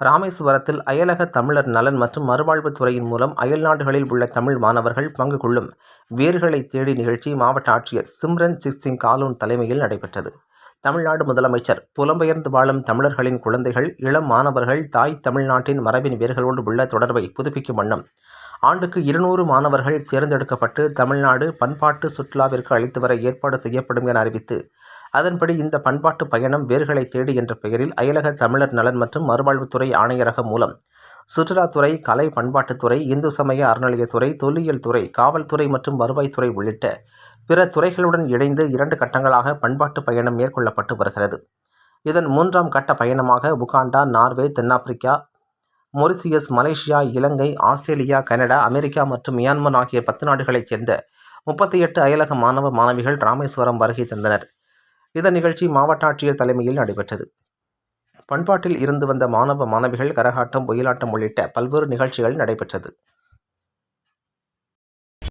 ராமேஸ்வரத்தில் அயலக தமிழர் நலன் மற்றும் மறுவாழ்வுத் துறையின் மூலம் அயல்நாடுகளில் உள்ள தமிழ் மாணவர்கள் பங்கு கொள்ளும் வேர்களை தேடி நிகழ்ச்சி மாவட்ட ஆட்சியர் சிம்ரன்ஜித் சிங் காலூன் தலைமையில் நடைபெற்றது. தமிழ்நாடு முதலமைச்சர் புலம்பெயர்ந்து வாழும் தமிழர்களின் குழந்தைகள், இளம் மாணவர்கள் தாய் தமிழ்நாட்டின் மரபின் வேர்களோடு உள்ள தொடர்பை புதுப்பிக்கும் வண்ணம் ஆண்டுக்கு 200 மாணவர்கள் தேர்ந்தெடுக்கப்பட்டு தமிழ்நாடு பண்பாட்டு சுற்றுலாவிற்கு அழைத்து வர ஏற்பாடு செய்யப்படும் என அறிவித்து, அதன்படி இந்த பண்பாட்டு பயணம் வேர்களை தேடி என்ற பெயரில் அயலக தமிழர் நலன் மற்றும் மறுவாழ்வுத்துறை ஆணையரகம் மூலம் சுற்றுலாத்துறை, கலை பண்பாட்டுத்துறை, இந்து சமய அறநிலையத்துறை, தொல்லியல் துறை, காவல்துறை மற்றும் வருவாய்த்துறை உள்ளிட்ட பிற துறைகளுடன் இணைந்து 2 கட்டங்களாக பண்பாட்டு பயணம் மேற்கொள்ளப்பட்டு வருகிறது. இதன் 3ஆம் கட்ட பயணமாக உகாண்டா, நார்வே, தென்னாப்பிரிக்கா, மொரிசியஸ், மலேசியா, இலங்கை, ஆஸ்திரேலியா, கனடா, அமெரிக்கா மற்றும் மியான்மர் ஆகிய 10 நாடுகளைச் சேர்ந்த 38 அயலக மாணவ மாணவிகள் ராமேஸ்வரம் வருகை தந்தனர். இந்த நிகழ்ச்சி மாவட்ட ஆட்சியர் தலைமையில் நடைபெற்றது. பண்பாட்டில் இருந்து வந்த மாணவ மாணவிகள் கரகாட்டம், ஒயிலாட்டம் உள்ளிட்ட பல்வேறு நிகழ்ச்சிகள் நடைபெற்றது.